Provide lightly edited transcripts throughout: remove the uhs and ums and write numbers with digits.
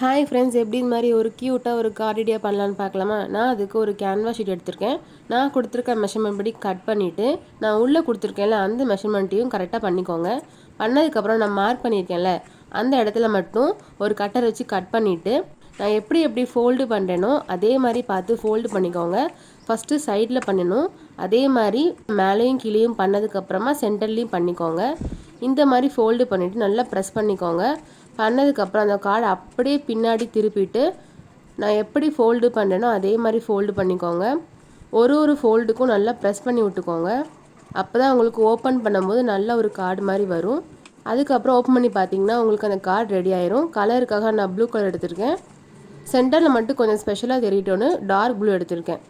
Hi friends, எப்படி இந்த மாதிரி ஒரு க்யூட்டாக ஒரு கார்ட் ஐடியா பண்ணலான்னு பார்க்கலாமா? நான் அதுக்கு ஒரு கேன்வா ஷீட் எடுத்திருக்கேன். நான் கொடுத்துருக்க மெஷர்மெண்ட் படி கட் பண்ணிவிட்டு நான் உள்ளே கொடுத்துருக்கேன்ல அந்த மெஷர்மெண்ட்டையும் கரெக்டாக பண்ணிக்கோங்க. பண்ணதுக்கப்புறம் நான் மார்க் பண்ணியிருக்கேன்ல அந்த இடத்துல மட்டும் ஒரு கட்டர் வச்சு கட் பண்ணிவிட்டு நான் எப்படி ஃபோல்டு பண்ணுறேனோ அதே மாதிரி பார்த்து ஃபோல்டு பண்ணிக்கோங்க. ஃபஸ்ட்டு சைடில் பண்ணணும், அதே மாதிரி மேலேயும் கீழேயும் பண்ணதுக்கப்புறமா சென்டர்லேயும் பண்ணிக்கோங்க. இந்த மாதிரி ஃபோல்டு பண்ணிவிட்டு நல்லா ப்ரெஸ் பண்ணிக்கோங்க. பண்ணதுக்கப்புறம் அந்த கார்டை அப்படியே பின்னாடி திருப்பிட்டு நான் எப்படி ஃபோல்டு பண்ணுறேனோ அதே மாதிரி ஃபோல்டு பண்ணிக்கோங்க. ஒரு ஃபோல்டுக்கும் நல்லா ப்ரெஸ் பண்ணி விட்டுக்கோங்க. அப்போ தான் உங்களுக்கு ஓப்பன் பண்ணும்போது நல்ல ஒரு கார்டு மாதிரி வரும். அதுக்கப்புறம் ஓப்பன் பண்ணி பார்த்தீங்கன்னா உங்களுக்கு அந்த கார்டு ரெடி ஆயிரும். கலருக்காக நான் ப்ளூ கலர் எடுத்திருக்கேன். சென்டரில் மட்டும் கொஞ்சம் ஸ்பெஷலாக தெரியட்டோன்னு டார்க் ப்ளூ எடுத்திருக்கேன்.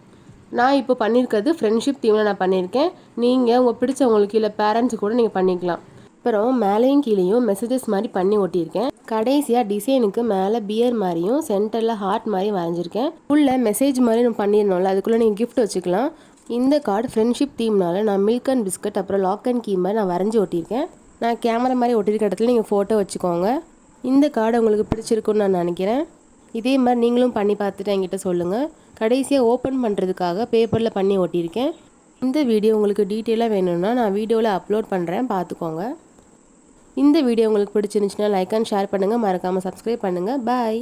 நான் இப்போ பண்ணியிருக்கிறது ஃப்ரெண்ட்ஷிப் தீமில் நான் பண்ணியிருக்கேன். நீங்கள் உங்கள் பிடிச்சவங்களுக்கு இல்லை பேரண்ட்ஸு கூட நீங்கள் பண்ணிக்கலாம். அப்புறம் மேலேயும் கீழேயும் மெசேஜஸ் மாதிரி பண்ணி ஒட்டியிருக்கேன். கடைசியாக டிசைனுக்கு மேலே பியர் மாதிரியும் சென்டரில் ஹார்ட் மாதிரியும் வரைஞ்சிருக்கேன். உள்ள மெசேஜ் மாதிரி நம்ம பண்ணிடணும்ல, அதுக்குள்ளே நீங்கள் கிஃப்ட் வச்சுக்கலாம். இந்த கார்டு ஃப்ரெண்ட்ஷிப் தீம்னால நான் மில்க் அண்ட் பிஸ்கட் அப்புறம் லாக் அண்ட் கீ மாதிரி நான் வரைஞ்சி ஒட்டியிருக்கேன். நான் கேமரா மாதிரி ஒட்டியிருக்க இடத்துல நீங்கள் ஃபோட்டோ வச்சுக்கோங்க. இந்த கார்டு உங்களுக்கு பிடிச்சிருக்குன்னு நான் நினைக்கிறேன். இதே மாதிரி நீங்களும் பண்ணி பார்த்துட்டு என்கிட்ட சொல்லுங்கள். கடைசியாக ஓப்பன் பண்ணுறதுக்காக பேப்பரில் பண்ணி ஒட்டியிருக்கேன். இந்த வீடியோ உங்களுக்கு டீட்டெயிலாக வேணும்னா நான் வீடியோவில் அப்லோட் பண்ணுறேன், பார்த்துக்கோங்க. இந்த வீடியோ உங்களுக்கு பிடிச்சிருந்துச்சுன்னா லைக் அண்ட் ஷேர் பண்ணுங்கள், மறக்காமல் சப்ஸ்கிரைப் பண்ணுங்கள். பாய்.